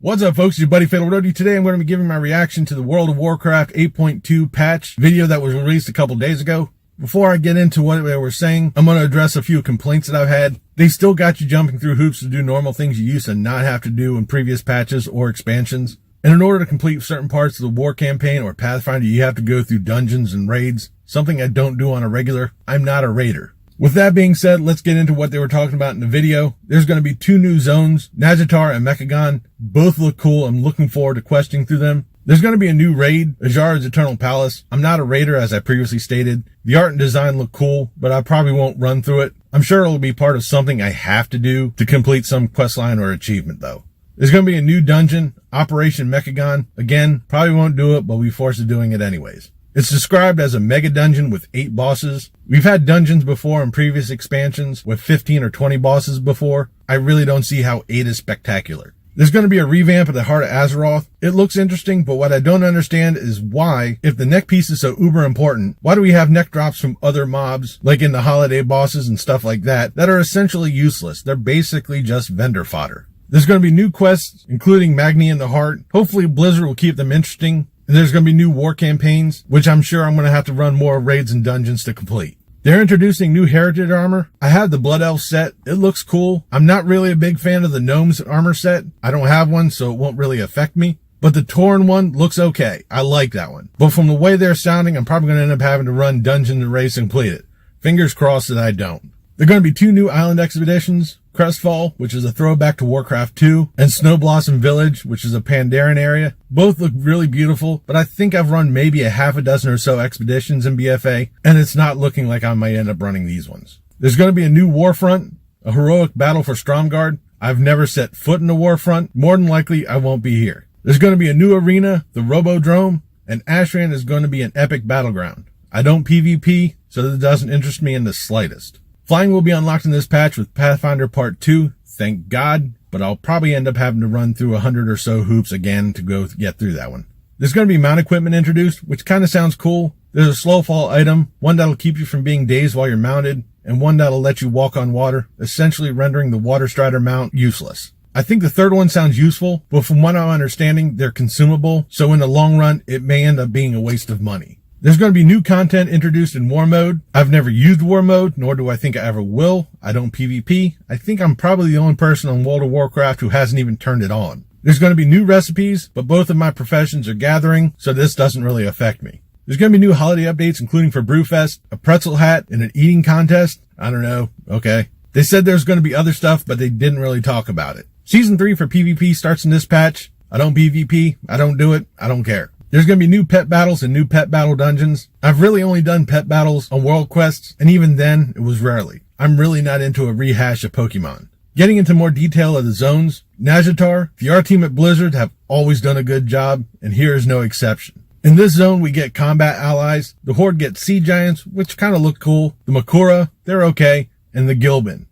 What's up, folks? It's your buddy Fatalroadie. Today I'm going to be giving my reaction to the World of Warcraft 8.2 patch video that was released a couple days ago. Before I get into what they were saying, I'm going to address a few complaints that I've had. They still got you jumping through hoops to do normal things you used to not have to do in previous patches or expansions. And in order to complete certain parts of the war campaign or Pathfinder, you have to go through dungeons and raids, something I don't do on a regular. I'm not a raider. With that being said, let's get into what they were talking about in the video. There's going to be 2 new zones, Azshara and Mechagon. Both look cool. I'm looking forward to questing through them. There's going to be a new raid, Azshara's Eternal Palace. I'm not a raider, as I previously stated. The art and design look cool, but I probably won't run through it. I'm sure it'll be part of something I have to do to complete some questline or achievement, though. There's going to be a new dungeon, Operation Mechagon. Again, probably won't do it, but we'll be forced to doing it anyways. It's described as a mega dungeon with 8 bosses. We've had dungeons before in previous expansions with 15 or 20 bosses before. I really don't see how 8 is spectacular. There's going to be a revamp of the Horde of Azeroth. It looks interesting, but what I don't understand is why, if the neck piece is so uber important, why do we have neck drops from other mobs, like in the holiday bosses and stuff like that are essentially useless? They're basically just vendor fodder. There's going to be new quests, including Magni and the Heart. Hopefully Blizzard will keep them interesting. And there's going to be new war campaigns, which I'm sure I'm going to have to run more raids and dungeons to complete. They're introducing new heritage armor. I have the Blood Elf set. It looks cool. I'm not really a big fan of the Gnomes armor set. I don't have one, so it won't really affect me. But the Tauren one looks okay. I like that one. But from the way they're sounding, I'm probably going to end up having to run dungeons and raids and complete it. Fingers crossed that I don't. There are going to be 2 new island expeditions. Crestfall, which is a throwback to Warcraft 2, and Snow Blossom Village, which is a Pandaren area. Both look really beautiful, but I think I've run maybe a half a dozen or so expeditions in BFA, and it's not looking like I might end up running these ones. There's going to be a new Warfront, a heroic battle for Stromgarde. I've never set foot in a Warfront. More than likely, I won't be here. There's going to be a new arena, the Robodrome, and Ashran is going to be an epic battleground. I don't PvP, so this doesn't interest me in the slightest. Flying will be unlocked in this patch with Pathfinder Part 2, thank God, but I'll probably end up having to run through 100 or so hoops again to go get through that one. There's going to be mount equipment introduced, which kind of sounds cool. There's a slow fall item, one that'll keep you from being dazed while you're mounted, and one that'll let you walk on water, essentially rendering the Water Strider mount useless. I think the third one sounds useful, but from what I'm understanding, they're consumable, so in the long run, it may end up being a waste of money. There's going to be new content introduced in War Mode. I've never used War Mode, nor do I think I ever will. I don't PvP. I think I'm probably the only person on World of Warcraft who hasn't even turned it on. There's going to be new recipes, but both of my professions are gathering, so this doesn't really affect me. There's going to be new holiday updates, including for Brewfest, a pretzel hat, and an eating contest. I don't know. Okay. They said there's going to be other stuff, but they didn't really talk about it. Season 3 for PvP starts in this patch. I don't PvP. I don't do it. I don't care. There's going to be new pet battles and new pet battle dungeons. I've really only done pet battles on world quests, and even then, it was rarely. I'm really not into a rehash of Pokemon. Getting into more detail of the zones, Azshara, the art team at Blizzard have always done a good job, and here is no exception. In this zone, we get combat allies. The Horde gets sea giants, which kind of look cool. The Makura, they're okay. And the Gilbin,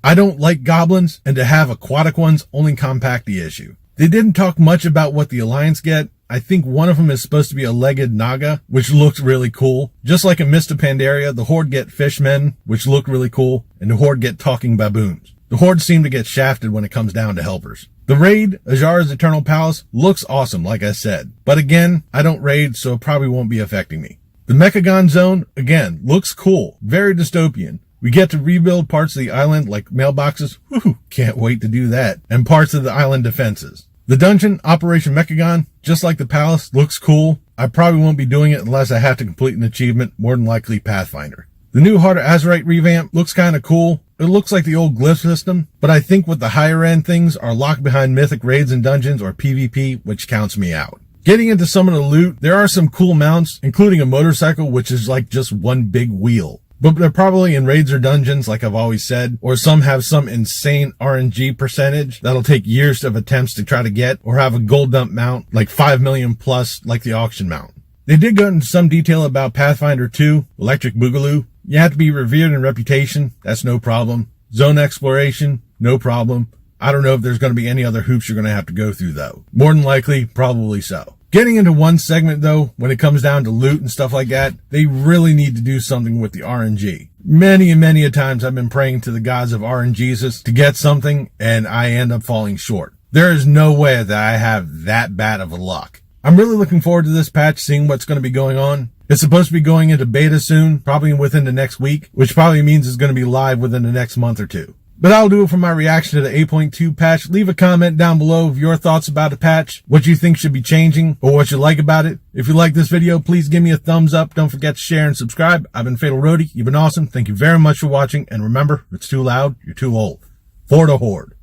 I don't like goblins, and to have aquatic ones only compact the issue. They didn't talk much about what the Alliance get. I think one of them is supposed to be a legged Naga, which looks really cool. Just like in Mist of Pandaria, the Horde get fishmen, which look really cool, and the Horde get talking baboons. The Horde seem to get shafted when it comes down to helpers. The raid, Azshara's Eternal Palace, looks awesome, like I said. But again, I don't raid, so it probably won't be affecting me. The Mechagon zone, again, looks cool. Very dystopian. We get to rebuild parts of the island like mailboxes. Woohoo, can't wait to do that. And parts of the island defenses. The dungeon, Operation Mechagon, just like the palace, looks cool. I probably won't be doing it unless I have to complete an achievement, more than likely Pathfinder. The new Horde of Azeroth revamp looks kind of cool. It looks like the old glyph system, but I think with the higher end things are locked behind mythic raids and dungeons or PvP, which counts me out. Getting into some of the loot, there are some cool mounts, including a motorcycle, which is like just one big wheel. But they're probably in raids or dungeons, like I've always said, or some have some insane RNG percentage that'll take years of attempts to try to get, or have a gold dump mount, like 5 million plus, like the auction mount. They did go into some detail about Pathfinder 2, Electric Boogaloo. You have to be revered in reputation, that's no problem. Zone exploration, no problem. I don't know if there's going to be any other hoops you're going to have to go through, though. More than likely, probably so. Getting into one segment, though, when it comes down to loot and stuff like that, they really need to do something with the RNG. Many and many a times I've been praying to the gods of RNGesus to get something, and I end up falling short. There is no way that I have that bad of a luck. I'm really looking forward to this patch, seeing what's going to be going on. It's supposed to be going into beta soon, probably within the next week, which probably means it's going to be live within the next month or two. But that'll do it for my reaction to the 8.2 patch. Leave a comment down below of your thoughts about the patch, what you think should be changing, or what you like about it. If you like this video, please give me a thumbs up. Don't forget to share and subscribe. I've been Fatalroadie. You've been awesome. Thank you very much for watching. And remember, if it's too loud, you're too old. For the Horde.